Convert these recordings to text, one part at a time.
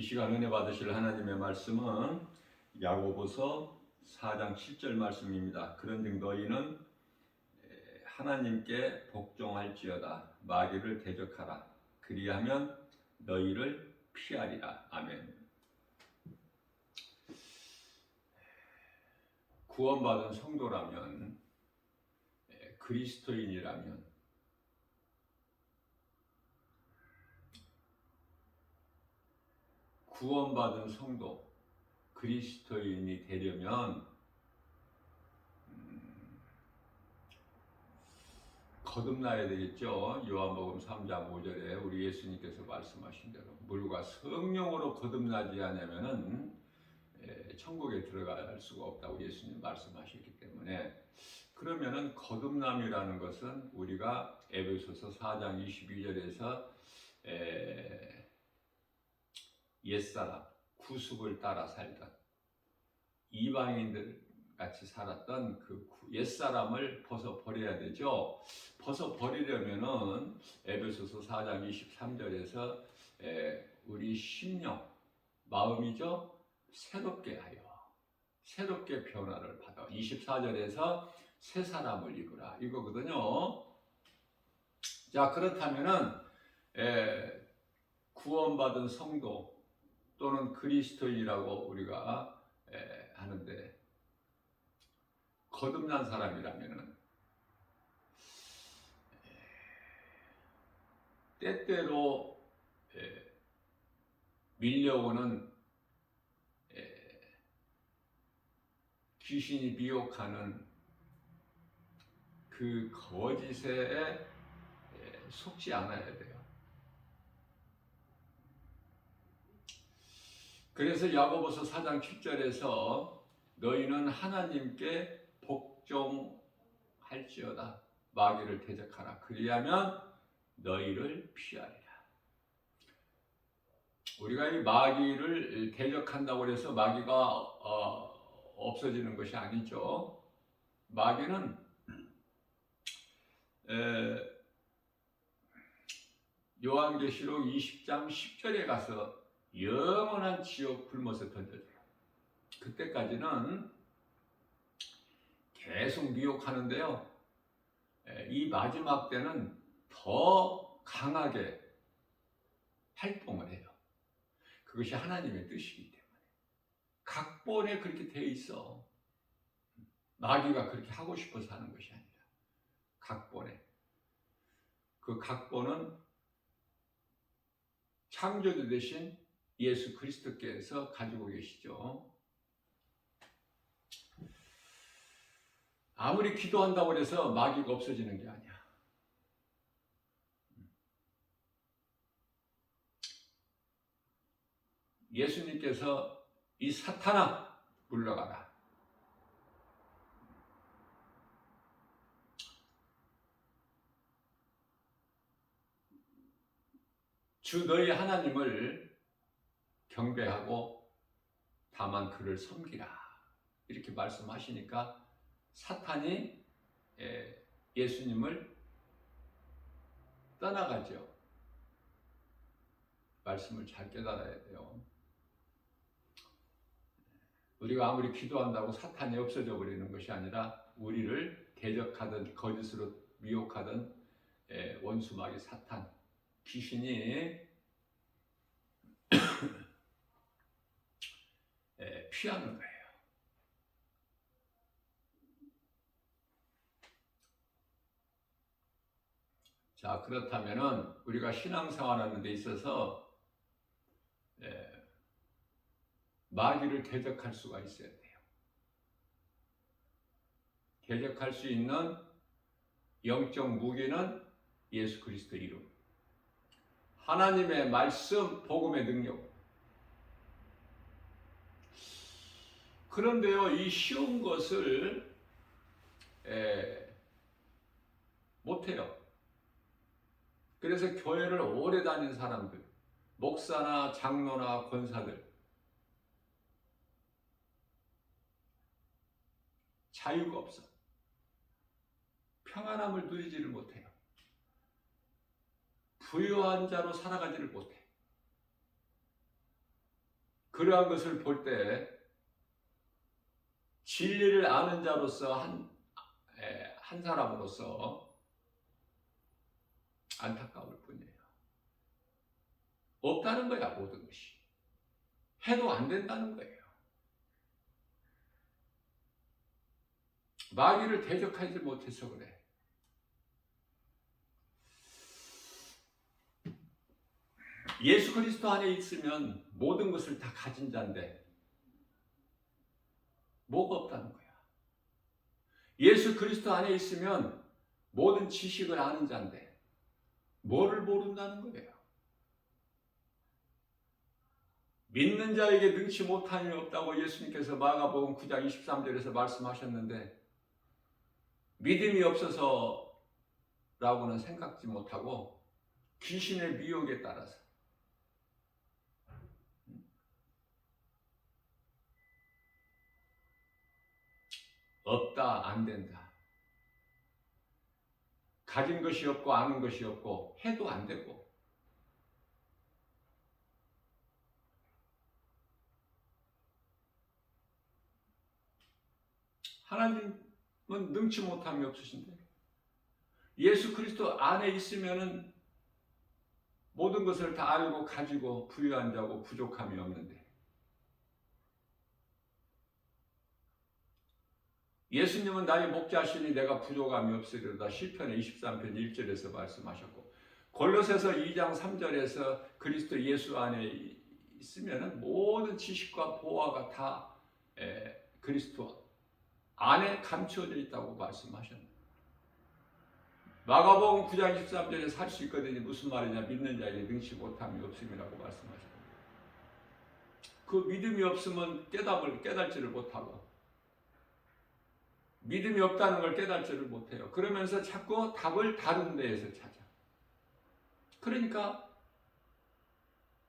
시간 은혜 받으실 하나님의 말씀은 야고보서 4장 7절 말씀입니다. 그런즉 너희는 하나님께 복종할지어다. 마귀를 대적하라. 그리하면 너희를 피하리라. 아멘. 구원받은 성도라면, 그리스도인이라면 구원받은 성도, 그리스도인이 되려면 거듭나야 되겠죠. 요한복음 3장 5절에 우리 예수님께서 말씀하신 대로 물과 성령으로 거듭나지 않으면은 천국에 들어갈 수가 없다고 예수님 말씀하셨기 때문에, 그러면은 거듭남이라는 것은 우리가 에베소서 4장 22절에서 옛사람, 구습을 따라 살던 이방인들 같이 살았던 그 옛사람을 벗어버려야 되죠. 벗어버리려면은 에베소서 4장 23절에서 우리 심령, 마음이죠, 새롭게 하여 새롭게 변화를 받아 24절에서 새 사람을 입으라 이거거든요. 자, 그렇다면은 구원받은 성도 또는 그리스도인이라고 우리가 하는데, 거듭난 사람이라면은 때때로 밀려오는 귀신이 미혹하는 그 거짓에 속지 않아야 돼요. 그래서 야고보서 4장 7절에서 너희는 하나님께 복종할지어다. 마귀를 대적하라. 그리하면 너희를 피하리라. 우리가 이 마귀를 대적한다고 해서 마귀가 없어지는 것이 아니죠. 마귀는 요한계시록 20장 10절에 가서 영원한 지옥 불못에 던져져요. 그때까지는 계속 미혹하는데요, 이 마지막 때는 더 강하게 활동을 해요. 그것이 하나님의 뜻이기 때문에. 각본에 그렇게 돼 있어. 마귀가 그렇게 하고 싶어서 하는 것이 아니라 각본에. 그 각본은 창조주 되신 예수 그리스도께서 가지고 계시죠. 아무리 기도한다고 해서 마귀가 없어지는 게 아니야. 예수님께서 이 사탄아 물러가라. 주 너희 하나님을 경배하고 다만 그를 섬기라. 이렇게 말씀하시니까 사탄이 예수님을 떠나가죠. 말씀을 잘 깨달아야 돼요. 우리가 아무리 기도한다고 사탄이 없어져 버리는 것이 아니라 우리를 대적하던 거짓으로 미혹하던 원수 마귀 사탄, 귀신이 피하는 거예요. 자, 그렇다면은 우리가 신앙생활하는 데 있어서 마귀를 대적할 수가 있어야 돼요. 대적할 수 있는 영적 무기는 예수 그리스도 이름, 하나님의 말씀, 복음의 능력. 그런데요, 이 쉬운 것을 못해요. 그래서 교회를 오래 다닌 사람들, 목사나 장로나 권사들, 자유가 없어. 평안함을 누리지를 못해요. 부유한 자로 살아가지를 못해. 그러한 것을 볼 때 진리를 아는 자로서 한 사람으로서 안타까울 뿐이에요. 없다는 거야, 모든 것이. 해도 안 된다는 거예요. 마귀를 대적하지 못해서 그래. 예수 그리스도 안에 있으면 모든 것을 다 가진 자인데 뭐가 없다는 거야. 예수 그리스도 안에 있으면 모든 지식을 아는 자인데 뭐를 모른다는 거예요. 믿는 자에게 능치 못함이 없다고 예수님께서 마가복음 9장 23절에서 말씀하셨는데 믿음이 없어서라고는 생각지 못하고 귀신의 미혹에 따라서 없다, 안 된다. 가진 것이 없고 아는 것이 없고 해도 안 되고 하나님은 능치 못함이 없으신데 예수 그리스도 안에 있으면은 모든 것을 다 알고 가지고 부유한 자고 부족함이 없는데 예수님은 나의 목자시니 내가 부족함이 없으리로다 시편 23편 1절에서 말씀하셨고 골로새서 2장 3절에서 그리스도 예수 안에 있으면 모든 지식과 보화가 다 그리스도 안에 감추어져 있다고 말씀하셨습니다. 마가복음 9장 23절에서 할 수 있거든요. 무슨 말이냐, 믿는 자에게 능치 못함이 없음이라고 말씀하셨습니다. 그 믿음이 없으면 깨달지를 못하고 믿음이 없다는 걸 깨달지를 못해요. 그러면서 자꾸 답을 다른 데에서 찾아. 그러니까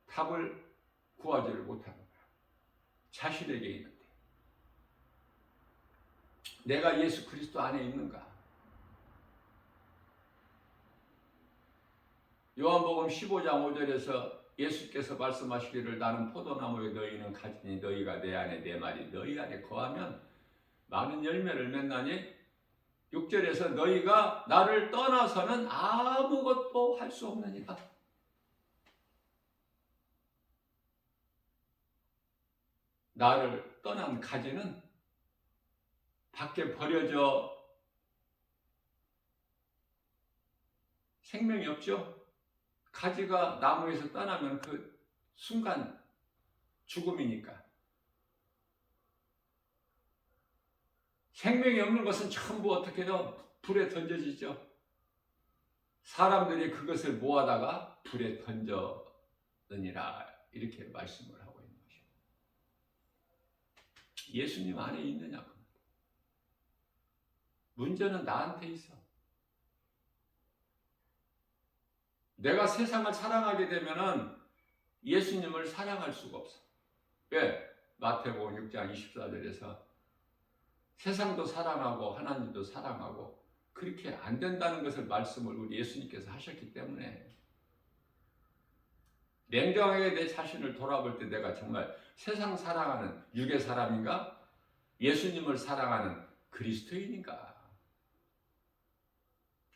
답을 구하지를 못하는 거야. 자신에게 있는데. 내가 예수 그리스도 안에 있는가? 요한복음 15장 5절에서 예수께서 말씀하시기를 나는 포도나무에 너희는 가지니 너희가 내 안에 내 말이 너희 안에 거하면 많은 열매를 맺나니 6절에서 너희가 나를 떠나서는 아무것도 할 수 없느니라. 나를 떠난 가지는 밖에 버려져 생명이 없죠. 가지가 나무에서 떠나면 그 순간 죽음이니까. 생명이 없는 것은 전부 어떻게 해요? 불에 던져지죠. 사람들이 그것을 모아다가 불에 던져느니라 이렇게 말씀을 하고 있는 것이에요. 예수님 안에 있느냐고. 문제는 나한테 있어. 내가 세상을 사랑하게 되면은 예수님을 사랑할 수가 없어. 왜? 마태복음 6장 24절에서 세상도 사랑하고 하나님도 사랑하고 그렇게 안 된다는 것을 말씀을 우리 예수님께서 하셨기 때문에 냉정하게 내 자신을 돌아볼 때 내가 정말 세상 사랑하는 육의 사람인가? 예수님을 사랑하는 그리스도인인가?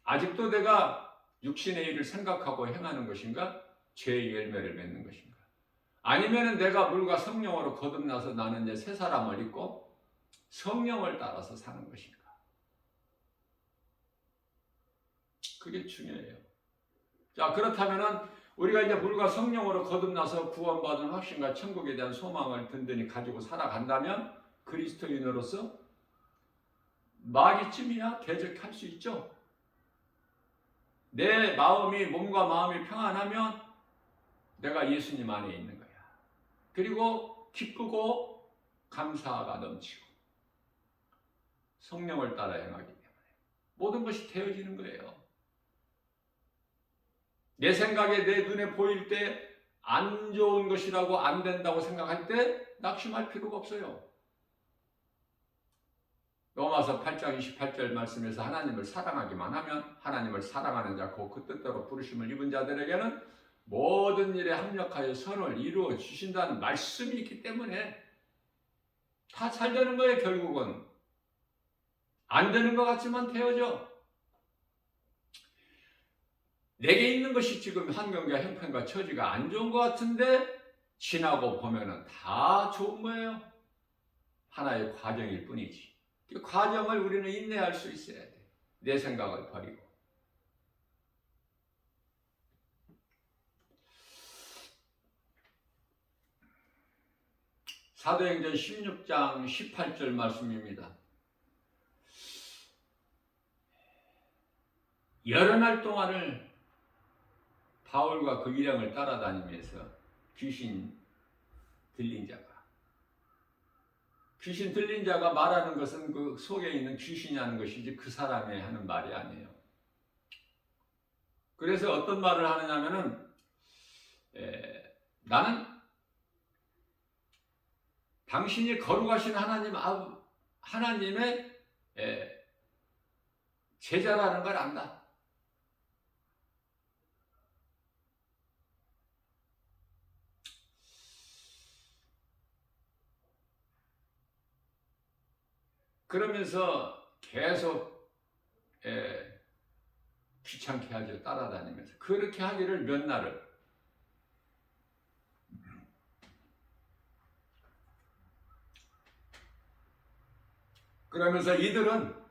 아직도 내가 육신의 일을 생각하고 행하는 것인가? 죄의 열매를 맺는 것인가? 아니면 내가 물과 성령으로 거듭나서 나는 이제 새 사람을 입고 성령을 따라서 사는 것인가? 그게 중요해요. 자, 그렇다면은 우리가 이제 물과 성령으로 거듭나서 구원받은 확신과 천국에 대한 소망을 든든히 가지고 살아간다면 그리스도인으로서 마귀쯤이야 대적할 수 있죠. 내 마음이 몸과 마음이 평안하면 내가 예수님 안에 있는 거야. 그리고 기쁘고 감사가 넘치고 성령을 따라 행하기 때문에 모든 것이 되어지는 거예요. 내 생각에 내 눈에 보일 때 안 좋은 것이라고 안 된다고 생각할 때 낙심할 필요가 없어요. 로마서 8장 28절 말씀에서 하나님을 사랑하기만 하면 하나님을 사랑하는 자 곧 그 뜻대로 부르심을 입은 자들에게는 모든 일에 합력하여 선을 이루어 주신다는 말씀이 있기 때문에 다 잘 되는 거예요. 결국은 안 되는 것 같지만 되어져. 내게 있는 것이 지금 환경과 형편과 처지가 안 좋은 것 같은데 지나고 보면은 다 좋은 거예요. 하나의 과정일 뿐이지. 그 과정을 우리는 인내할 수 있어야 돼. 내 생각을 버리고. 사도행전 16장 18절 말씀입니다. 여러 날 동안을 바울과 그 일행을 따라다니면서 귀신 들린 자가 말하는 것은 그 속에 있는 귀신이 하는 것이지 그 사람이 하는 말이 아니에요. 그래서 어떤 말을 하느냐면은 나는 당신이 거룩하신 하나님의 제자라는 걸 안다. 그러면서 계속 귀찮게 하죠. 따라다니면서. 그렇게 하기를 몇 날을. 그러면서 이들은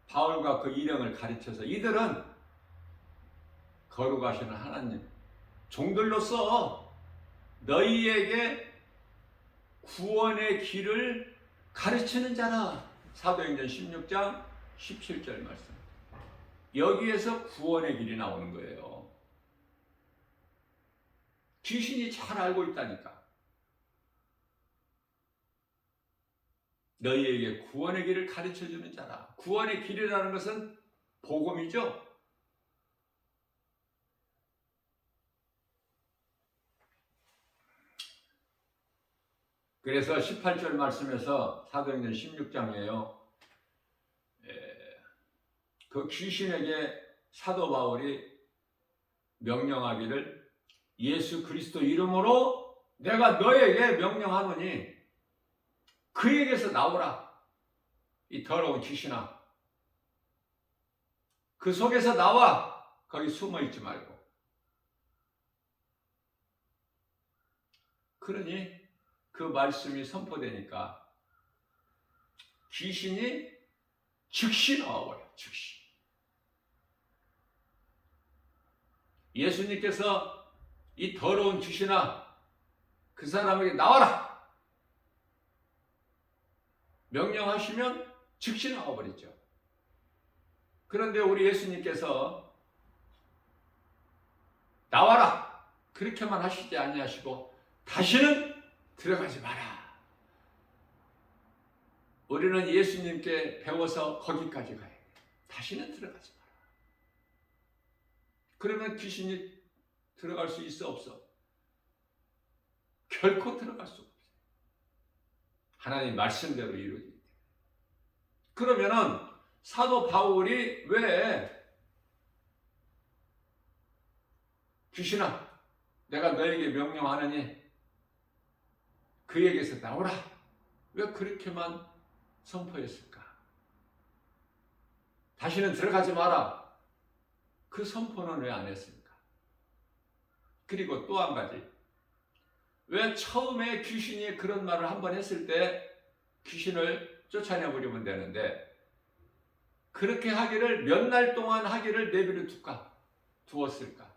바울과 그 일행을 가르쳐서 이들은 거룩하시는 하나님 종들로서 너희에게 구원의 길을 가르치는 자라. 사도행전 16장 17절 말씀. 여기에서 구원의 길이 나오는 거예요. 귀신이 잘 알고 있다니까. 너희에게 구원의 길을 가르쳐주는 자라. 구원의 길이라는 것은 복음이죠. 그래서 18절 말씀에서 사도행전 16장이에요. 그 귀신에게 사도 바울이 명령하기를 예수 그리스도 이름으로 내가 너에게 명령하노니 그에게서 나오라. 이 더러운 귀신아. 그 속에서 나와. 거기 숨어 있지 말고. 그러니 그 말씀이 선포되니까 귀신이 즉시 나와버려. 즉시. 예수님께서 이 더러운 귀신아 그 사람에게 나와라. 명령하시면 즉시 나와버렸죠. 그런데 우리 예수님께서 나와라 그렇게만 하시지 아니하시고 다시는 들어가지 마라. 우리는 예수님께 배워서 거기까지 가야 돼. 다시는 들어가지 마라. 그러면 귀신이 들어갈 수 있어 없어? 결코 들어갈 수 없어요. 하나님 말씀대로 이루어지기 때문에. 그러면은 사도 바울이 왜 귀신아 내가 너에게 명령하느니 그에게서 나오라. 왜 그렇게만 선포했을까? 다시는 들어가지 마라. 그 선포는 왜 안 했을까? 그리고 또 한 가지. 왜 처음에 귀신이 그런 말을 한번 했을 때 귀신을 쫓아내버리면 되는데 그렇게 하기를 몇 날 동안 하기를 내버려 두었을까?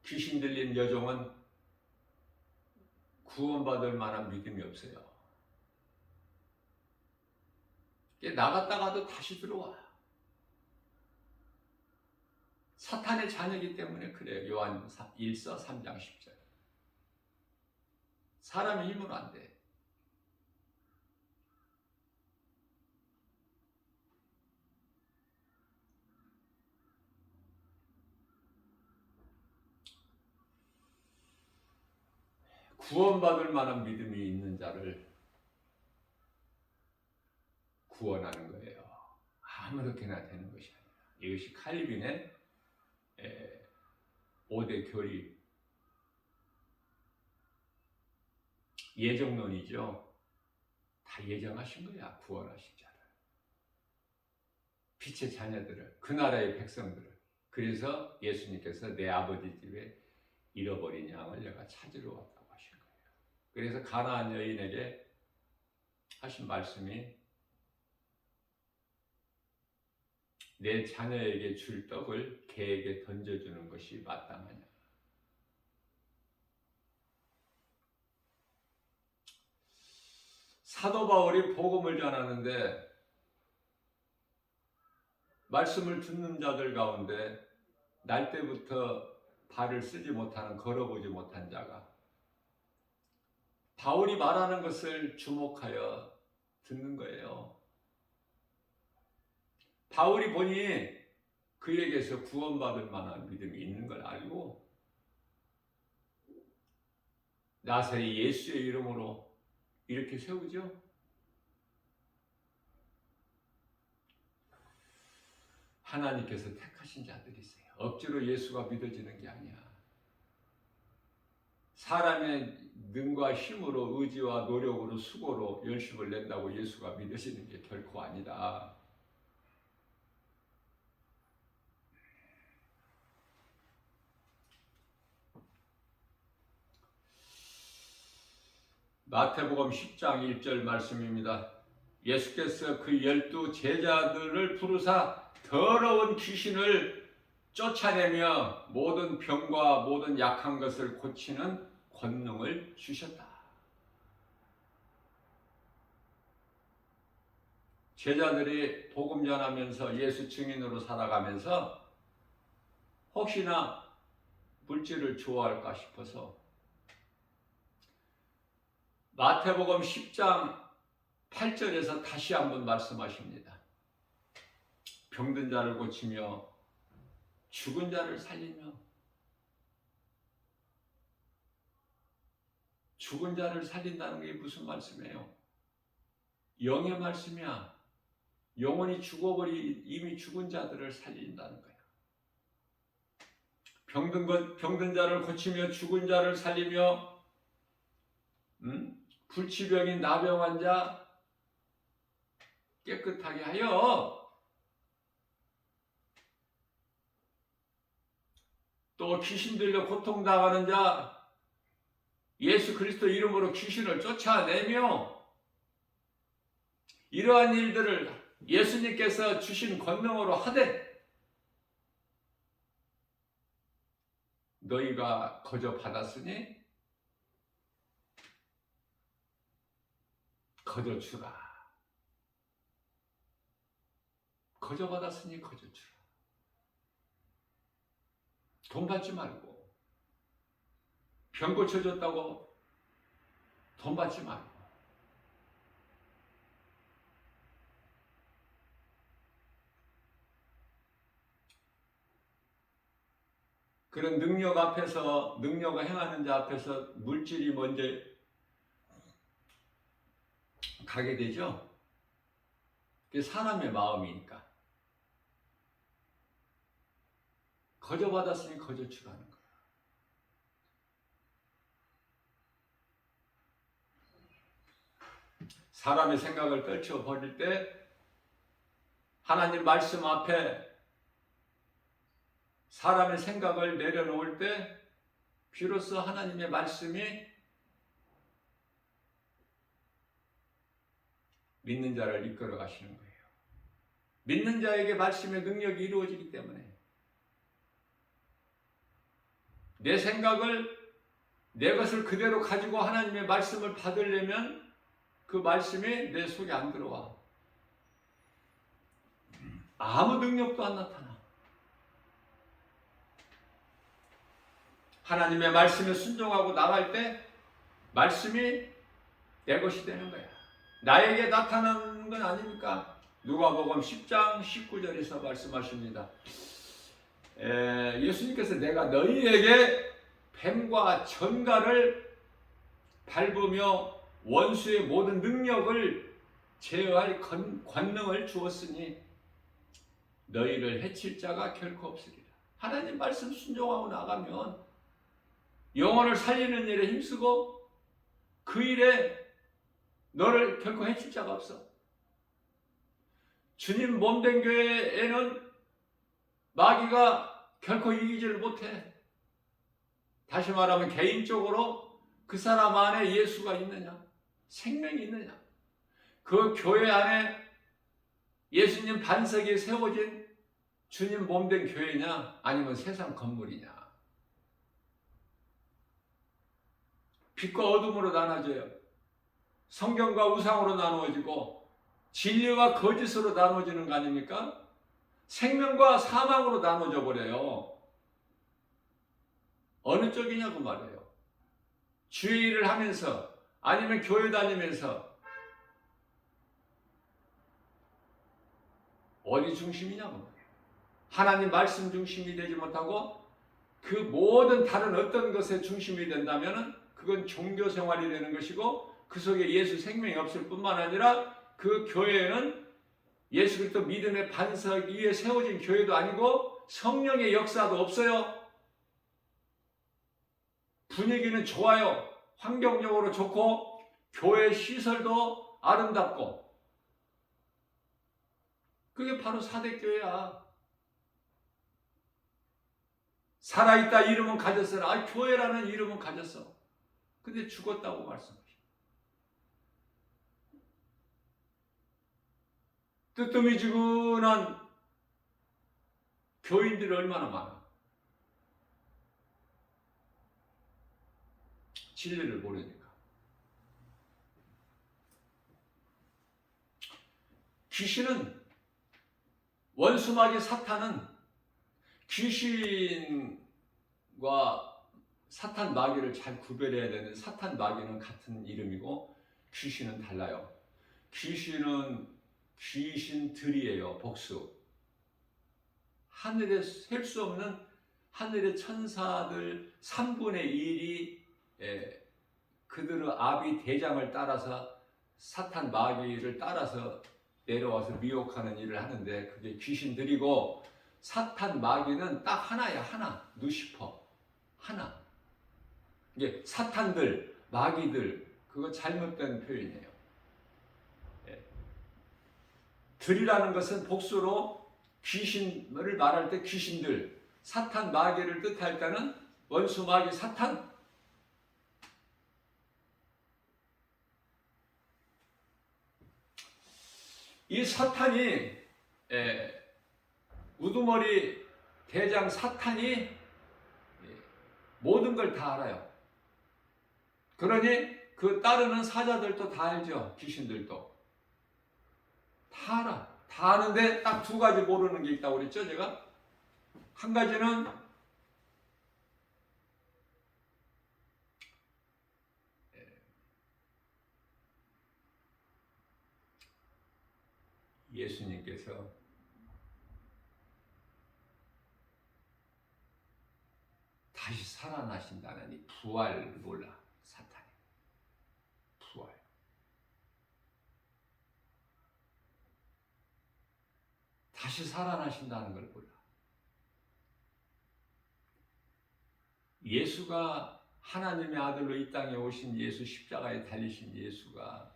귀신 들린 여종은 구원받을 만한 믿음이 없어요. 나갔다가도 다시 들어와. 사탄의 자녀이기 때문에 그래요. 요한 1서 3장 10절. 사람의 힘으로 안 돼. 구원받을 만한 믿음이 있는 자를 구원하는 거예요. 아무렇게나 되는 것이 아니라. 이것이 칼빈의 5대 교리 예정론이죠. 다 예정하신 거야. 구원하신 자를, 빛의 자녀들을, 그 나라의 백성들을. 그래서 예수님께서 내 아버지 집에 잃어버린 양을 내가 찾으러 왔다고 하신 거예요. 그래서 가나안 여인에게 하신 말씀이 내 자녀에게 줄 떡을 개에게 던져주는 것이 마땅하냐. 사도 바울이 복음을 전하는데 말씀을 듣는 자들 가운데 날 때부터 발을 쓰지 못하는, 걸어보지 못한 자가 바울이 말하는 것을 주목하여 듣는 거예요. 바울이 보니 그에게서 구원받을 만한 믿음이 있는 걸 알고 나사렛 예수의 이름으로 이렇게 세우죠. 하나님께서 택하신 자들이세요. 억지로 예수가 믿어지는 게 아니야. 사람의 능과 힘으로, 의지와 노력으로, 수고로 열심을 낸다고 예수가 믿어지는 게 결코 아니다. 마태복음 10장 1절 말씀입니다. 예수께서 그 12 제자들을 부르사 더러운 귀신을 쫓아내며 모든 병과 모든 약한 것을 고치는 권능을 주셨다. 제자들이 복음 전하면서 예수 증인으로 살아가면서 혹시나 물질을 좋아할까 싶어서 마태복음 10장 8절에서 다시 한번 말씀하십니다. 병든 자를 고치며 죽은 자를 살리며. 죽은 자를 살린다는 게 무슨 말씀이에요? 영의 말씀이야. 영원히 죽어버린 이미 죽은 자들을 살린다는 거야. 병든 자를 고치며 죽은 자를 살리며 불치병인 나병 환자 깨끗하게 하여 또 귀신 들려 고통당하는 자 예수 그리스도 이름으로 귀신을 쫓아내며 이러한 일들을 예수님께서 주신 권능으로 하되 너희가 거저 받았으니 거저 주라. 거저 받았으니 거저 주라. 돈 받지 말고, 병 고쳐줬다고 돈 받지 말고. 그런 능력 앞에서, 능력을 행하는 자 앞에서 물질이 먼저 가게 되죠. 그게 사람의 마음이니까. 거저 받았으니 거저 주라는 거야. 사람의 생각을 떨쳐버릴 때 하나님 말씀 앞에 사람의 생각을 내려놓을 때 비로소 하나님의 말씀이 믿는 자를 이끌어 가시는 거예요. 믿는 자에게 말씀의 능력이 이루어지기 때문에 내 생각을, 내 것을 그대로 가지고 하나님의 말씀을 받으려면 그 말씀이 내 속에 안 들어와. 아무 능력도 안 나타나. 하나님의 말씀에 순종하고 나갈 때 말씀이 내 것이 되는 거야. 나에게 나타나는 건 아니니까. 누가복음 10장 19절에서 말씀하십니다. 예수님께서 내가 너희에게 뱀과 전갈을 밟으며 원수의 모든 능력을 제어할 권능을 주었으니 너희를 해칠 자가 결코 없으리라. 하나님 말씀 순종하고 나가면 영혼을 살리는 일에 힘쓰고 그 일에 너를 결코 해칠 자가 없어. 주님 몸된 교회에는 마귀가 결코 이기지를 못해. 다시 말하면 개인적으로 그 사람 안에 예수가 있느냐, 생명이 있느냐, 그 교회 안에 예수님 반석이 세워진 주님 몸된 교회냐, 아니면 세상 건물이냐. 빛과 어둠으로 나눠져요. 성경과 우상으로 나누어지고 진리와 거짓으로 나눠지는 거 아닙니까? 생명과 사망으로 나눠져 버려요. 어느 쪽이냐고 말이에요. 주의 일을 하면서 아니면 교회 다니면서 어디 중심이냐고 말이에요. 하나님 말씀 중심이 되지 못하고 그 모든 다른 어떤 것의 중심이 된다면 그건 종교 생활이 되는 것이고 그 속에 예수 생명이 없을 뿐만 아니라 그 교회는 예수 그리스도 믿음의 반석 위에 세워진 교회도 아니고 성령의 역사도 없어요. 분위기는 좋아요. 환경적으로 좋고 교회 시설도 아름답고 그게 바로 사대교회야. 살아있다 이름은 가졌으나 교회라는 이름은 가졌어. 근데 죽었다고 말씀하시죠. 뜨뜨미지근한 교인들이 얼마나 많아. 진리를 모르니까. 귀신은, 원수마귀 사탄은 귀신과 사탄 마귀를 잘 구별해야 되는, 사탄 마귀는 같은 이름이고 귀신은 달라요. 귀신은 귀신들이에요. 복수. 하늘에 셀 수 없는 하늘의 천사들 3분의 1이 그들의 아비 대장을 따라서 사탄 마귀를 따라서 내려와서 미혹하는 일을 하는데 그게 귀신들이고, 사탄 마귀는 딱 하나야. 하나. 루시퍼. 하나. 이게 사탄들, 마귀들, 그거 잘못된 표현이에요. 들이라는 것은 복수로 귀신을 말할 때 귀신들, 사탄 마귀를 뜻할 때는 원수 마귀 사탄. 이 사탄이 우두머리 대장 사탄이 모든 걸 다 알아요. 그러니 그 따르는 사자들도 다 알죠. 귀신들도 다 알아. 다 아는데 딱 두 가지 모르는 게 있다고 그랬죠. 제가 한 가지는 예수님께서 다시 살아나신다는 이 부활을 몰라. 사탄이 부활. 다시 살아나신다는 걸 몰라. 예수가 하나님의 아들로 이 땅에 오신 예수, 십자가에 달리신 예수가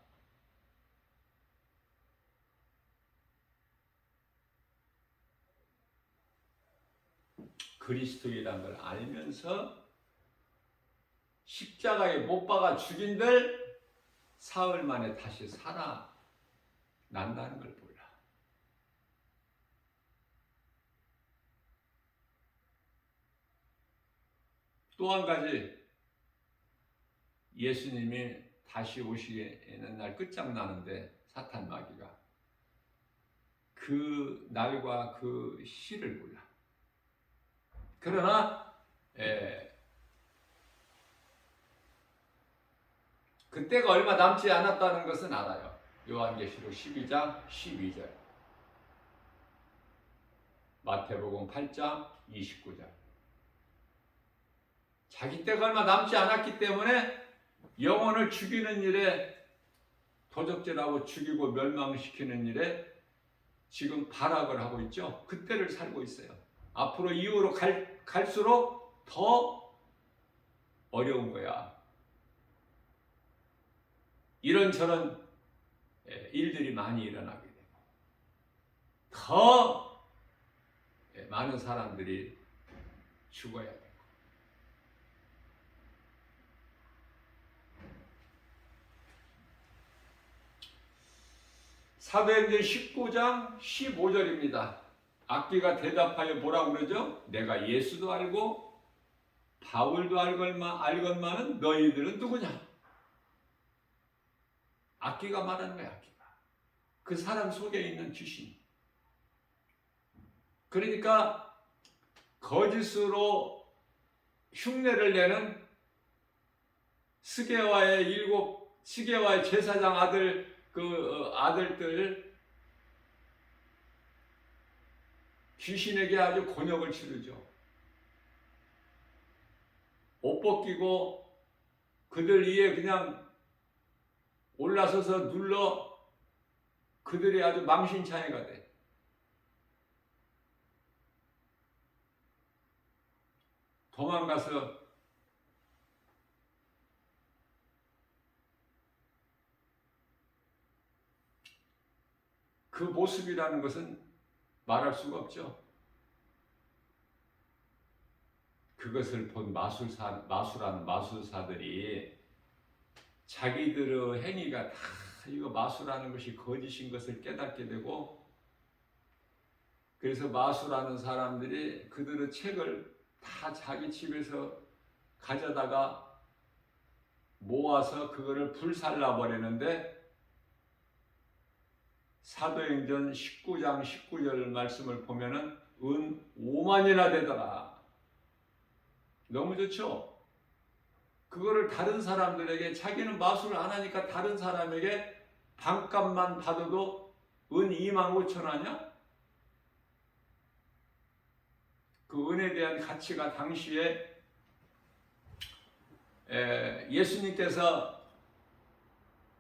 그리스도이라는 걸 알면서 십자가에 못 박아 죽인들 사흘 만에 다시 살아난다는 걸 몰라. 또 한 가지, 예수님이 다시 오시는 날 끝장나는데 사탄 마귀가 그 날과 그 시를 몰라. 그러나 그때가 얼마 남지 않았다는 것은 알아요. 요한계시록 12장 12절, 마태복음 8장 29절. 자기 때가 얼마 남지 않았기 때문에 영혼을 죽이는 일에, 도적질하고 죽이고 멸망시키는 일에 지금 발악을 하고 있죠. 그때를 살고 있어요. 앞으로 이후로 갈수록 더 어려운 거야. 이런저런 일들이 많이 일어나게 되고 더 많은 사람들이 죽어야 되고 사도행전 19장 15절입니다. 악기가 대답하여 뭐라고 그러죠? 내가 예수도 알고 바울도 알건만은 너희들은 누구냐? 악기가 말하는 거야. 악기가. 그 사람 속에 있는 귀신. 그러니까 거짓으로 흉내를 내는 스게와의 제사장 아들들 귀신에게 아주 곤욕을 치르죠. 옷 벗기고 그들 위에 그냥 올라서서 눌러 그들이 아주 망신창이가 돼. 도망가서 그 모습이라는 것은 말할 수가 없죠. 그것을 본 마술하는 마술사들이 자기들의 행위가 다 이거 마술하는 것이 거짓인 것을 깨닫게 되고, 그래서 마술하는 사람들이 그들의 책을 다 자기 집에서 가져다가 모아서 그거를 불살라 버리는데, 사도행전 19장 19절 말씀을 보면은 은 5만이나 되더라. 너무 좋죠? 그거를 다른 사람들에게, 자기는 마술을 안 하니까 다른 사람에게 반값만 받아도 은 2만 5천 원이야? 그 은에 대한 가치가 당시에 예수님께서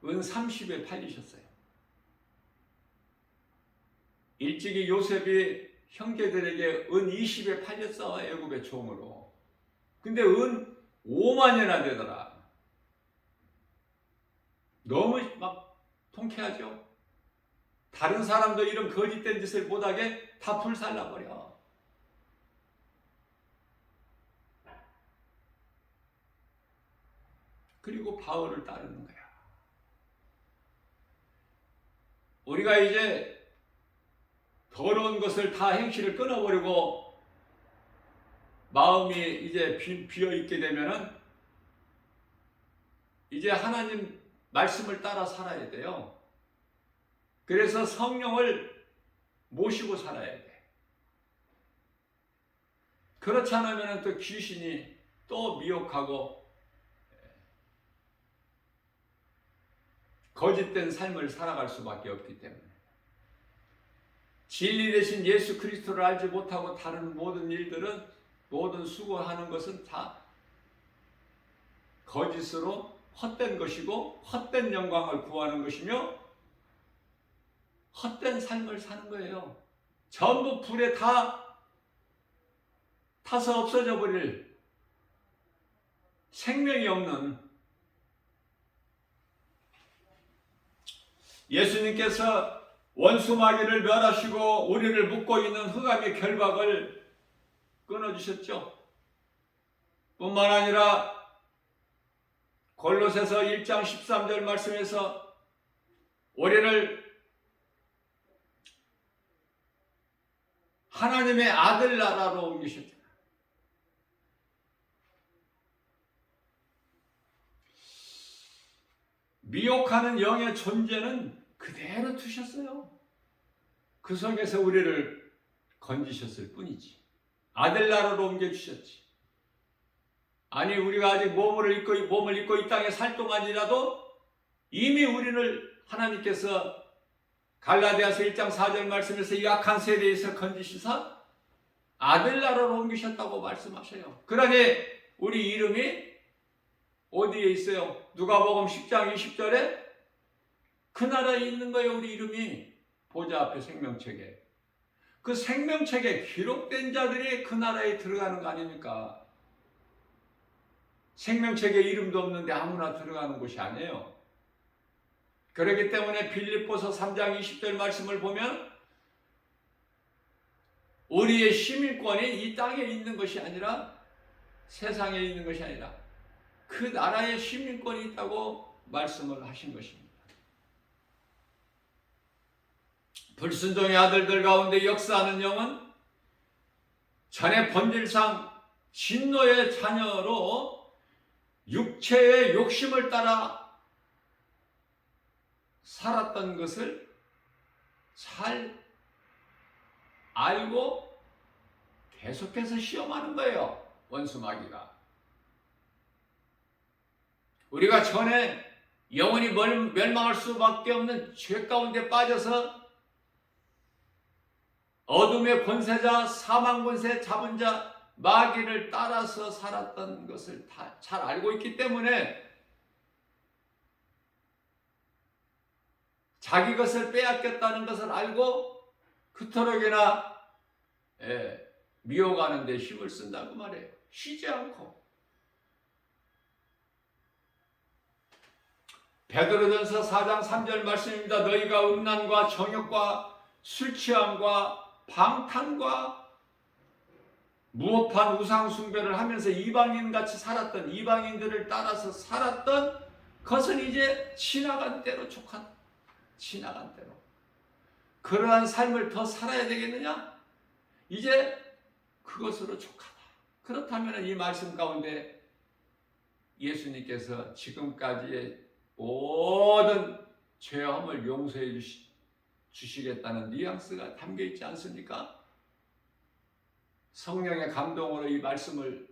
은 30에 팔리셨어요. 일찍이 요셉이 형제들에게 은 20에 팔렸어, 애굽의 종으로. 근데 은 5만이나 되더라. 너무 막 통쾌하죠? 다른 사람도 이런 거짓된 짓을 못하게 다 불살라버려. 그리고 바울을 따르는 거야. 우리가 이제 더러운 것을 다 행실을 끊어버리고 마음이 이제 비어있게 되면은 이제 하나님 말씀을 따라 살아야 돼요. 그래서 성령을 모시고 살아야 돼. 그렇지 않으면 또 귀신이 또 미혹하고 거짓된 삶을 살아갈 수밖에 없기 때문에, 진리 대신 예수 그리스도를 알지 못하고 다른 모든 일들은, 모든 수고하는 것은 다 거짓으로 헛된 것이고 헛된 영광을 구하는 것이며 헛된 삶을 사는 거예요. 전부 불에 다 타서 없어져 버릴 생명이 없는, 예수님께서 원수 마귀를 멸하시고 우리를 묶고 있는 흑암의 결박을 끊어주셨죠. 뿐만 아니라 골로새서 1장 13절 말씀에서 우리를 하나님의 아들 나라로 옮기셨죠. 미혹하는 영의 존재는 그대로 두셨어요. 그 속에서 우리를 건지셨을 뿐이지. 아들 나라로 옮겨주셨지. 아니, 우리가 아직 몸을 입고 이 땅에 살 동안이라도 이미 우리를 하나님께서 갈라디아서 1장 4절 말씀에서 이 악한 세대에서 건지시사 아들 나라로 옮기셨다고 말씀하셔요. 그러니 우리 이름이 어디에 있어요? 누가복음 10장 20절에 그 나라에 있는 거예요. 우리 이름이 보좌 앞에 생명책에. 그 생명책에 기록된 자들이 그 나라에 들어가는 거 아닙니까? 생명책에 이름도 없는데 아무나 들어가는 곳이 아니에요. 그렇기 때문에 빌립보서 3장 20절 말씀을 보면 우리의 시민권이 이 땅에 있는 것이 아니라 세상에 있는 것이 아니라 그 나라의 시민권이 있다고 말씀을 하신 것입니다. 불순종의 아들들 가운데 역사하는 영은 전에 본질상 진노의 자녀로 육체의 욕심을 따라 살았던 것을 잘 알고 계속해서 시험하는 거예요. 원수 마귀가. 우리가 전에 영원히 멸망할 수밖에 없는 죄 가운데 빠져서 어둠의 권세자, 사망 권세 잡은 자, 마귀를 따라서 살았던 것을 다 잘 알고 있기 때문에 자기 것을 빼앗겼다는 것을 알고 그토록이나 미워가는 데 힘을 쓴다고 말해요. 쉬지 않고. 베드로전서 4장 3절 말씀입니다. 너희가 음란과 정욕과 술 취함과 방탕과 무법한 우상 숭배를 하면서 이방인같이 살았던, 이방인들을 따라서 살았던 것은 이제 지나간 때로 족하다. 지나간 때로. 그러한 삶을 더 살아야 되겠느냐? 이제 그것으로 족하다. 그렇다면 이 말씀 가운데 예수님께서 지금까지의 모든 죄함을 용서해 주시겠다는 뉘앙스가 담겨 있지 않습니까? 성령의 감동으로 이 말씀을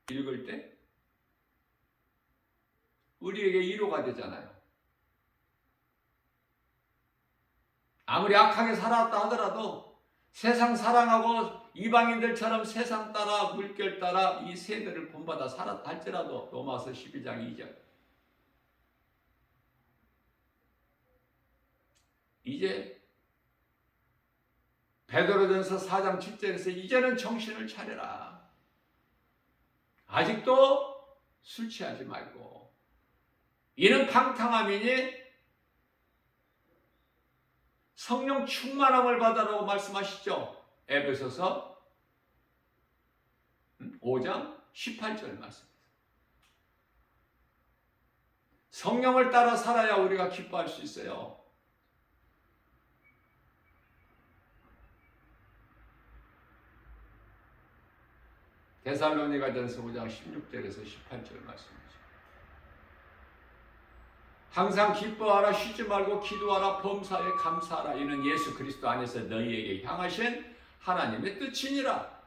읽을 때 우리에게 위로가 되잖아요. 아무리 악하게 살아왔다 하더라도 세상 사랑하고 이방인들처럼 세상 따라 물결 따라 이 세대를 본받아 살았다 할지라도 로마서 12장 2절 이제 베드로전서 4장 7절에서 이제는 정신을 차려라. 아직도 술 취하지 말고 이는 방탕함이니 성령 충만함을 받으라고 말씀하시죠. 에베소서 5장 18절 말씀. 성령을 따라 살아야 우리가 기뻐할 수 있어요. 데살로니가전서 5장 16절에서 18절 말씀이죠. 항상 기뻐하라, 쉬지 말고 기도하라, 범사에 감사하라. 이는 예수 그리스도 안에서 너희에게 향하신 하나님의 뜻이니라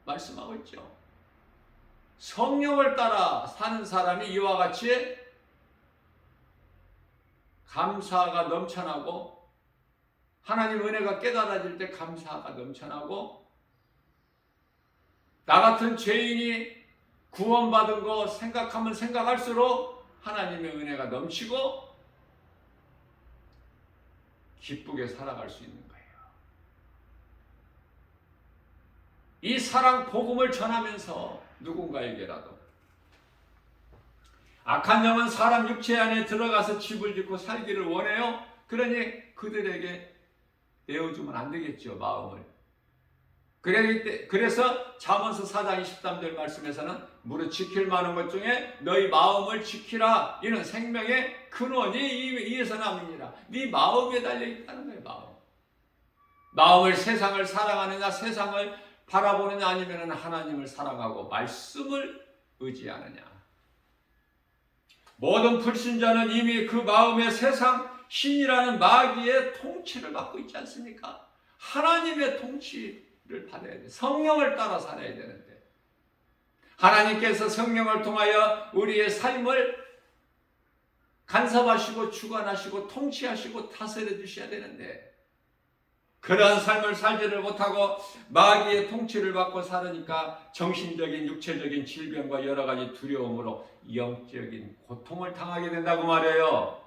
말씀하고 있죠. 성령을 따라 사는 사람이 이와 같이 감사가 넘쳐나고 하나님 은혜가 깨달아질 때 감사가 넘쳐나고 나 같은 죄인이 구원받은 거 생각하면 생각할수록 하나님의 은혜가 넘치고 기쁘게 살아갈 수 있는 거예요. 이 사랑 복음을 전하면서 누군가에게라도 악한 영은 사람 육체 안에 들어가서 집을 짓고 살기를 원해요. 그러니 그들에게 내어주면 안 되겠죠, 마음을. 그래서 잠언서 4장 23절 말씀에서는 무릇 지킬 만한 것 중에 너희 마음을 지키라. 이는 생명의 근원이 이에서 남으니라. 네 마음에 달려있다는 거예요. 마음을 세상을 사랑하느냐 세상을 바라보느냐 아니면 하나님을 사랑하고 말씀을 의지하느냐. 모든 불신자는 이미 그 마음의 세상 신이라는 마귀의 통치를 받고 있지 않습니까? 하나님의 통치를 받아야 돼. 성령을 따라 살아야 되는데 하나님께서 성령을 통하여 우리의 삶을 간섭하시고 주관하시고 통치하시고 다스려 주셔야 되는데 그러한 삶을 살지를 못하고 마귀의 통치를 받고 살으니까 정신적인 육체적인 질병과 여러 가지 두려움으로 영적인 고통을 당하게 된다고 말해요.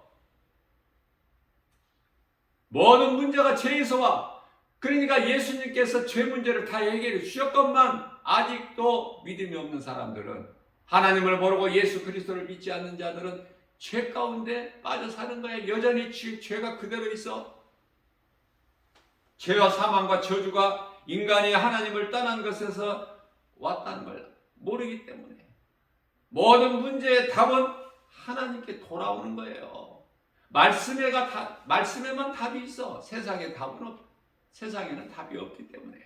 모든 문제가 죄에서 와. 그러니까 예수님께서 죄 문제를 다 해결해 주셨건만 아직도 믿음이 없는 사람들은, 하나님을 모르고 예수 그리스도를 믿지 않는 자들은 죄 가운데 빠져 사는 거야. 여전히 죄가 그대로 있어. 죄와 사망과 저주가 인간이 하나님을 떠난 것에서 왔다는 걸 모르기 때문에 모든 문제의 답은 하나님께 돌아오는 거예요. 말씀에만 답이 있어. 세상에는 답이 없기 때문에.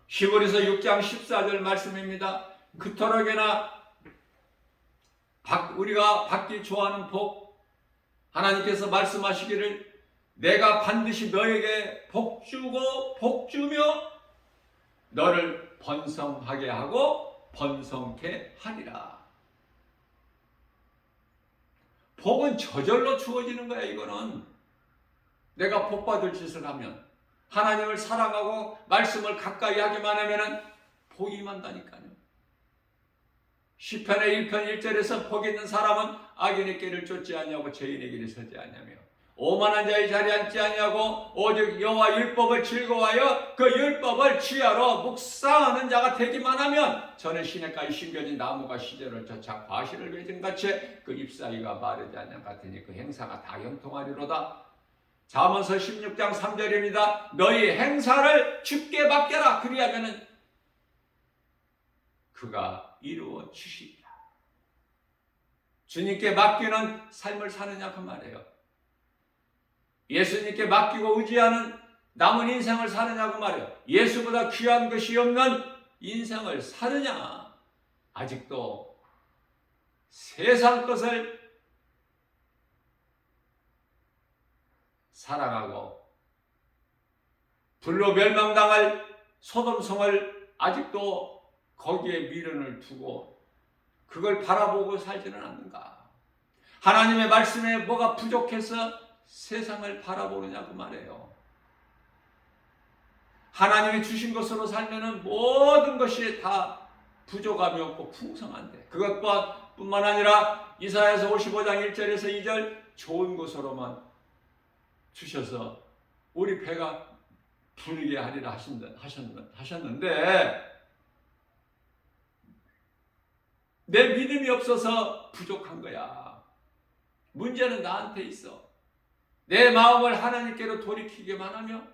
히브리서 6장 14절 말씀입니다. 그토록이나 우리가 받기 좋아하는 복, 하나님께서 말씀하시기를 내가 반드시 너에게 복주고 복주며 너를 번성하게 하고 번성케 하리라. 복은 저절로 주어지는 거야. 이거는 내가 복받을 짓을 하면, 하나님을 사랑하고 말씀을 가까이 하기만 하면 복이 임한다니까요. 시편의 1편 1절에서 복 있는 사람은 악인의 길을 쫓지 아니하고 죄인의 길을 서지 아니하며 오만한 자의 자리에 앉지 아니하고 오직 여호와 율법을 즐거워하여 그 율법을 주야로 묵상하는 자가 되기만 하면 전에 시냇가에 심겨진 나무가 시절을 쫓아 과실을 맺은 같이 그 잎사귀가 마르지 않는 같으니 그 행사가 다 형통하리로다. 잠언서 16장 3절입니다. 너희 행사를 주께 맡겨라. 그리하면 그가 이루어 주시리라. 주님께 맡기는 삶을 사느냐 그 말이에요. 예수님께 맡기고 의지하는 남은 인생을 사느냐고 말이에요. 예수보다 귀한 것이 없는 인생을 사느냐, 아직도 세상 것을 사랑하고 불로 멸망당할 소돔성을 아직도 거기에 미련을 두고 그걸 바라보고 살지는 않는가? 하나님의 말씀에 뭐가 부족해서 세상을 바라보느냐고 말해요. 하나님이 주신 것으로 살면은 모든 것이 다 부족함이 없고 풍성한데, 그것뿐만 아니라 이사야서 55장 1절에서 2절 좋은 것으로만 주셔서 우리 배가 부르게 하리라 하셨는데 내 믿음이 없어서 부족한 거야. 문제는 나한테 있어. 내 마음을 하나님께로 돌이키기만 하면,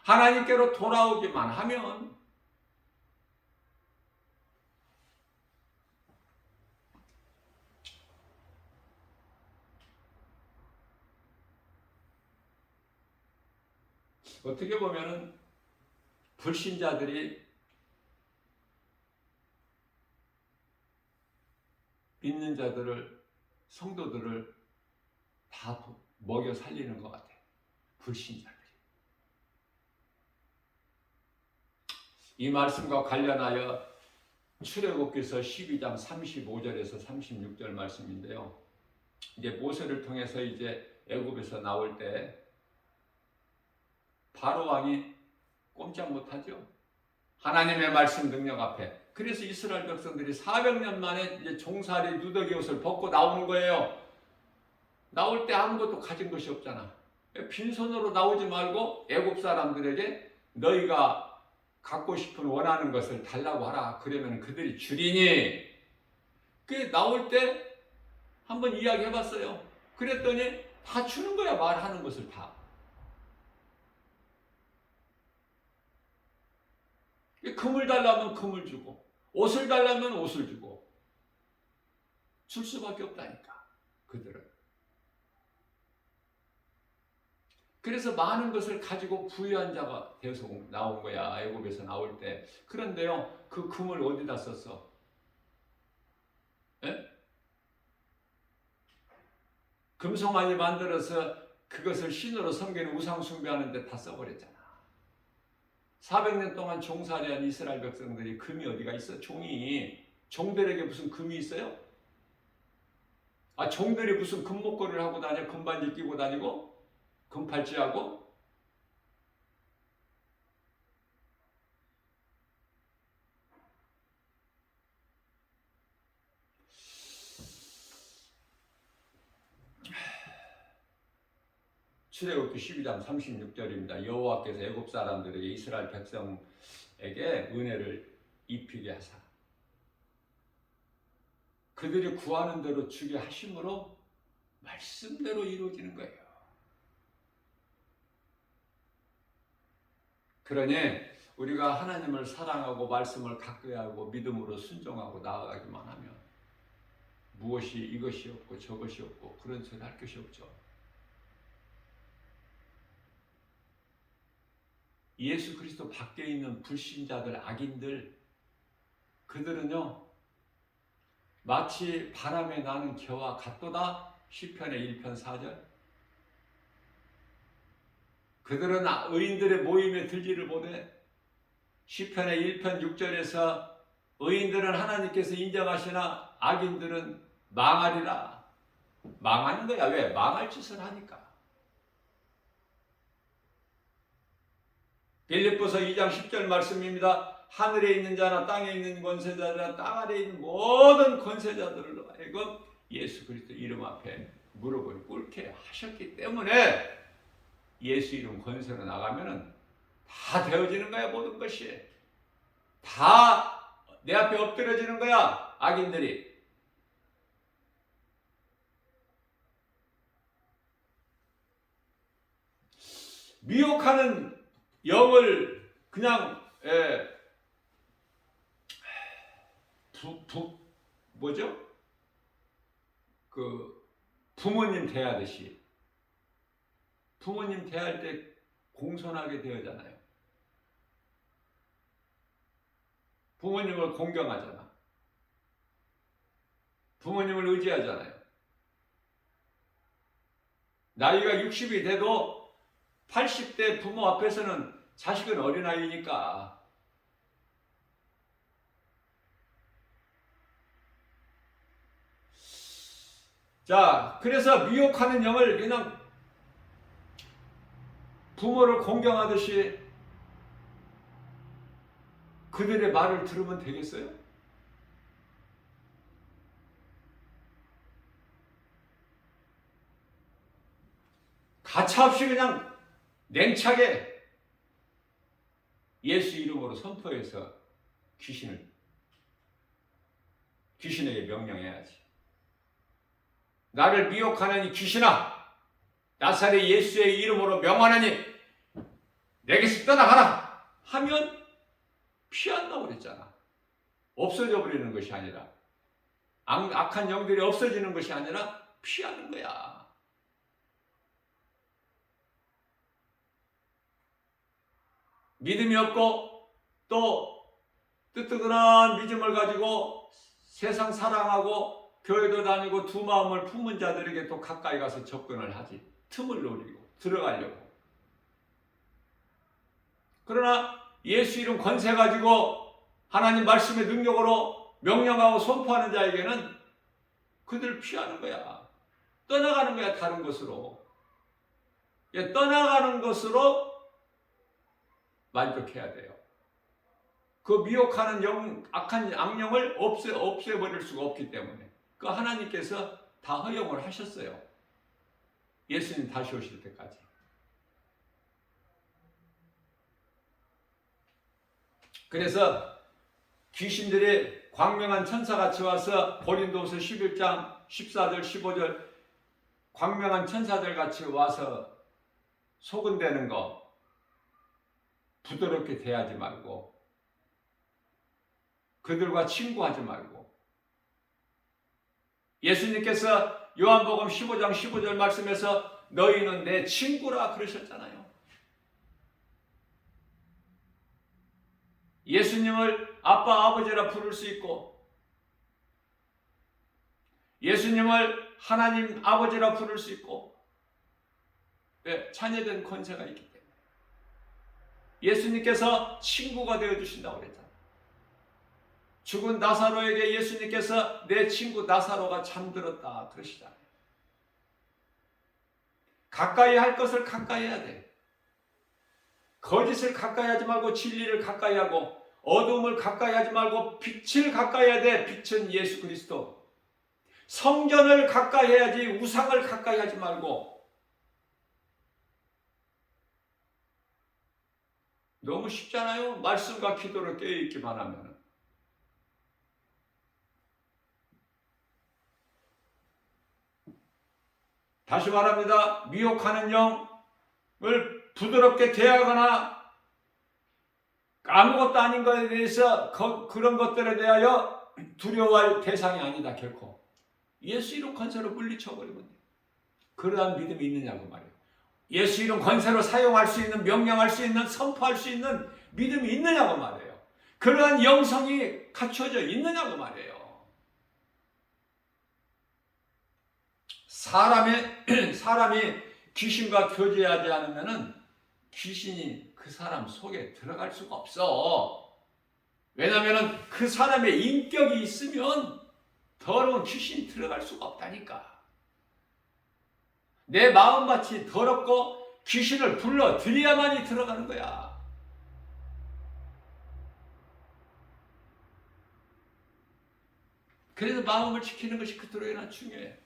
하나님께로 돌아오기만 하면 어떻게 보면은 불신자들이 믿는 자들을, 성도들을 다 먹여 살리는 것 같아요. 불신자들이. 이 말씀과 관련하여 출애굽기서 12장 35절에서 36절 말씀인데요. 이제 모세를 통해서 이제 애굽에서 나올 때 바로 왕이 꼼짝 못하죠. 하나님의 말씀 능력 앞에. 그래서 이스라엘 백성들이 400년 만에 이제 종살이 누더기 옷을 벗고 나오는 거예요. 나올 때 아무것도 가진 것이 없잖아. 빈손으로 나오지 말고 애굽 사람들에게 너희가 갖고 싶은 원하는 것을 달라고 하라. 그러면 그들이 주리니. 그 나올 때 한번 이야기해봤어요. 그랬더니 다 주는 거야. 말하는 것을 다. 금을 달라면 금을 주고 옷을 달라면 옷을 주고 줄 수밖에 없다니까 그들은. 그래서 많은 것을 가지고 부유한 자가 되어서 나온 거야. 애굽에서 나올 때. 그런데요, 그 금을 어디다 썼어? 에? 금송아지 만들어서 그것을 신으로 섬기는 우상 숭배하는 데 다 써버렸잖아. 400년 동안 종살이한 이스라엘 백성들이 금이 어디가 있어? 종들에게 무슨 금이 있어요? 종들이 무슨 금목걸이를 하고 다녀? 금반지 끼고 다니고? 금팔찌하고? 출애굽기 12장 36절입니다. 여호와께서 애굽 사람들에게 이스라엘 백성에게 은혜를 입히게 하사 그들이 구하는 대로 주게 하심으로 말씀대로 이루어지는 거예요. 그러니 우리가 하나님을 사랑하고 말씀을 가까이 하고 믿음으로 순종하고 나아가기만 하면 무엇이 이것이 없고 저것이 없고 그런 소리 할 것이 없죠. 예수 그리스도 밖에 있는 불신자들, 악인들, 그들은요 마치 바람에 나는 겨와 같도다. 시편의 1편 4절. 그들은 의인들의 모임에 들지를 못해. 시편의 1편 6절에서 의인들은 하나님께서 인정하시나 악인들은 망하리라. 망하는 거야. 왜? 망할 짓을 하니까. 빌립보서 2장 10절 말씀입니다. 하늘에 있는 자나 땅에 있는 권세자나 땅 아래에 있는 모든 권세자들로 하여금 예수 그리스도 이름 앞에 무릎을 꿇게 하셨기 때문에 예수 이름 권세로 나가면은 다 되어지는 거야. 모든 것이 다 내 앞에 엎드려지는 거야. 악인들이. 미혹하는 영을 그냥 뭐죠? 그 부모님 대하듯이 부모님 대할 때 공손하게 대하잖아요. 부모님을 공경하잖아. 부모님을 의지하잖아요. 나이가 60이 돼도 80대 부모 앞에서는 자식은 어린아이니까 자, 그래서 미혹하는 영을 그냥 부모를 공경하듯이 그들의 말을 들으면 되겠어요? 가차없이 그냥 냉차게 예수 이름으로 선포해서 귀신에게 명령해야지. 나를 미혹하는 이 귀신아, 나사렛 예수의 이름으로 명하노니 내게서 떠나가라 하면 피한다고 그랬잖아. 없어져 버리는 것이 아니라, 악한 영들이 없어지는 것이 아니라 피하는 거야. 믿음이 없고 또 뜨뜨근한 믿음을 가지고 세상 사랑하고 교회도 다니고 두 마음을 품은 자들에게 또 가까이 가서 접근을 하지. 틈을 노리고 들어가려고. 그러나 예수 이름 권세 가지고 하나님 말씀의 능력으로 명령하고 선포하는 자에게는 그들 피하는 거야. 떠나가는 거야. 다른 곳으로. 떠나가는 것으로 만족해야 돼요. 그 미혹하는 영, 악한 악령을 없애버릴 수가 없기 때문에 그 하나님께서 다 허용을 하셨어요. 예수님 다시 오실 때까지. 그래서 귀신들이 광명한 천사같이 와서 고린도후서 11장 14절 15절 광명한 천사들 같이 와서 소근대는 거 부드럽게 대하지 말고 그들과 친구하지 말고 예수님께서 요한복음 15장 15절 말씀에서 너희는 내 친구라 그러셨잖아요. 예수님을 아빠 아버지라 부를 수 있고 예수님을 하나님 아버지라 부를 수 있고 자녀된 권세가 있기 때문에 예수님께서 친구가 되어주신다고 그랬잖아요. 죽은 나사로에게 예수님께서 내 친구 나사로가 잠들었다 그러시잖아요. 가까이 할 것을 가까이 해야 돼. 거짓을 가까이 하지 말고 진리를 가까이 하고 어둠을 가까이 하지 말고 빛을 가까이 해야 돼. 빛은 예수 그리스도. 성전을 가까이 해야지 우상을 가까이 하지 말고 너무 쉽잖아요. 말씀과 기도로 깨어있기만 하면. 다시 말합니다. 미혹하는 영을 부드럽게 대하거나 아무것도 아닌 것에 대해서 그런 것들에 대하여 두려워할 대상이 아니다. 결코. 예수 이름 권세로 물리쳐버리면 돼요. 그러한 믿음이 있느냐고 말이에요. 예수 이름 권세로 사용할 수 있는, 명령할 수 있는, 선포할 수 있는 믿음이 있느냐고 말이에요. 그러한 영성이 갖춰져 있느냐고 말이에요. 사람이 귀신과 교제하지 않으면은 귀신이 그 사람 속에 들어갈 수가 없어. 왜냐하면 그 사람의 인격이 있으면 더러운 귀신이 들어갈 수가 없다니까. 내 마음밭이 더럽고 귀신을 불러들여야만이 들어가는 거야. 그래서 마음을 지키는 것이 그토록이나 중요해.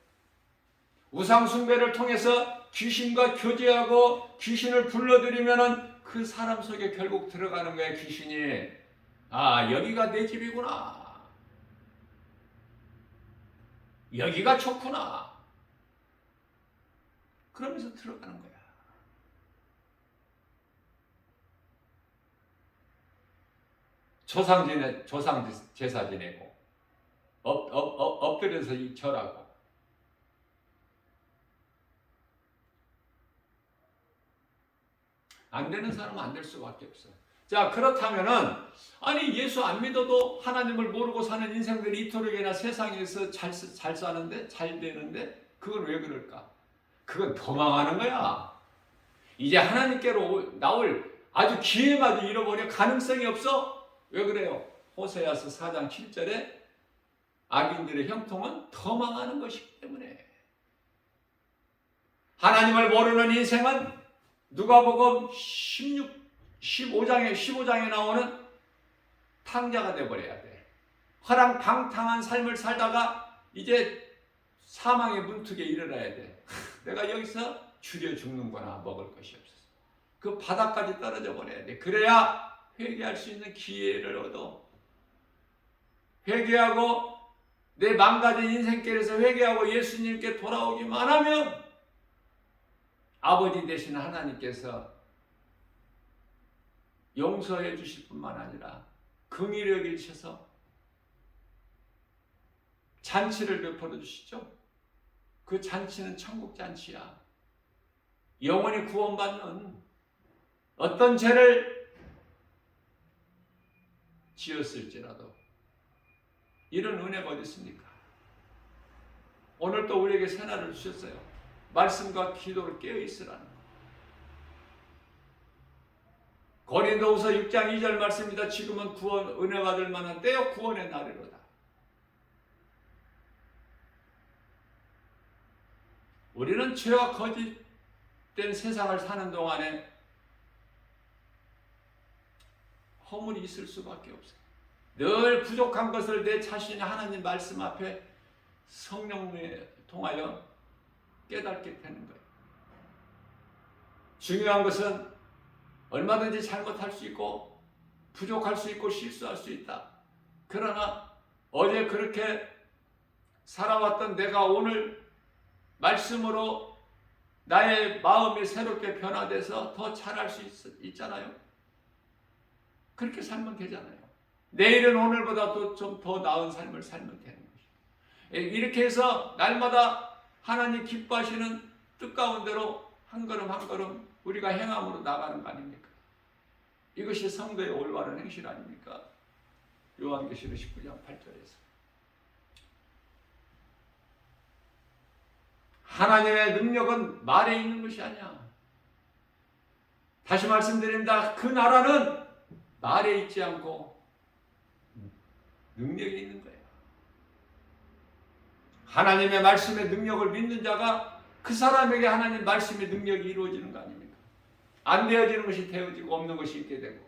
우상숭배를 통해서 귀신과 교제하고 귀신을 불러들이면은 그 사람 속에 결국 들어가는 거야. 귀신이. 아, 여기가 내 집이구나. 여기가 좋구나. 그러면서 들어가는 거야. 조상 제사 지내고 엎드려서 절하고 안 되는 사람은 안 될 수밖에 없어요. 자, 그렇다면은 아니 예수 안 믿어도 하나님을 모르고 사는 인생들이 이토록이나 세상에서 잘 사는데 잘 되는데 그건 왜 그럴까? 그건 더 망하는 거야. 이제 하나님께로 나올 아주 기회마저 잃어버려. 가능성이 없어. 왜 그래요? 호세아서 4장 7절에 악인들의 형통은 더 망하는 것이기 때문에. 하나님을 모르는 인생은 누가복음 15장에 나오는 탕자가 되어버려야 돼. 허랑방탕한 삶을 살다가 이제 사망의 문턱에 이르러야 돼. 내가 여기서 줄여 죽는구나. 먹을 것이 없어서. 그 바닥까지 떨어져 버려야 돼. 그래야 회개할 수 있는 기회를 얻어. 회개하고 내 망가진 인생길에서 회개하고 예수님께 돌아오기만 하면 아버지 되신 하나님께서 용서해 주실 뿐만 아니라 긍휼히 여기셔서 잔치를 베풀어 주시죠. 그 잔치는 천국 잔치야. 영원히 구원받는 어떤 죄를 지었을지라도 이런 은혜가 어디 있습니까? 오늘 또 우리에게 새날을 주셨어요. 말씀과 기도를 깨어있으라는 것. 고린도후서 6장 2절 말씀입니다. 지금은 구원 은혜 받을 만한 때요 구원의 날이로다. 우리는 죄와 거짓된 세상을 사는 동안에 허물이 있을 수밖에 없어요. 늘 부족한 것을 내 자신이 하나님 말씀 앞에 성령에 통하여 깨닫게 되는 거예요. 중요한 것은 얼마든지 잘못할 수 있고 부족할 수 있고 실수할 수 있다. 그러나 어제 그렇게 살아왔던 내가 오늘 말씀으로 나의 마음이 새롭게 변화돼서 더 잘할 수 있잖아요. 그렇게 살면 되잖아요. 내일은 오늘보다 좀 더 나은 삶을 살면 되는 것이죠. 이렇게 해서 날마다 하나님 기뻐하시는 뜻 가운데로 한 걸음 한 걸음 우리가 행함으로 나가는 거 아닙니까? 이것이 성도의 올바른 행실 아닙니까? 요한계시록 19장 8절에서 하나님의 능력은 말에 있는 것이 아니야. 다시 말씀드립니다. 그 나라는 말에 있지 않고 능력이 있는 거예요. 하나님의 말씀의 능력을 믿는 자가 그 사람에게 하나님 말씀의 능력이 이루어지는 거 아닙니까? 안 되어지는 것이 되어지고 없는 것이 있게 되고.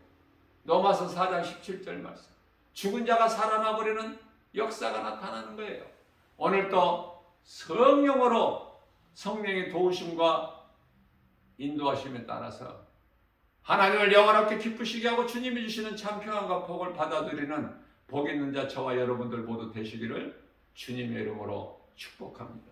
로마서 4장 17절 말씀. 죽은 자가 살아나 버리는 역사가 나타나는 거예요. 오늘 또 성령으로 성령의 도우심과 인도하심에 따라서 하나님을 영원하게 기쁘시게 하고 주님이 주시는 참 평안과 복을 받아들이는 복 있는 자 저와 여러분들 모두 되시기를 주님의 이름으로 축복합니다.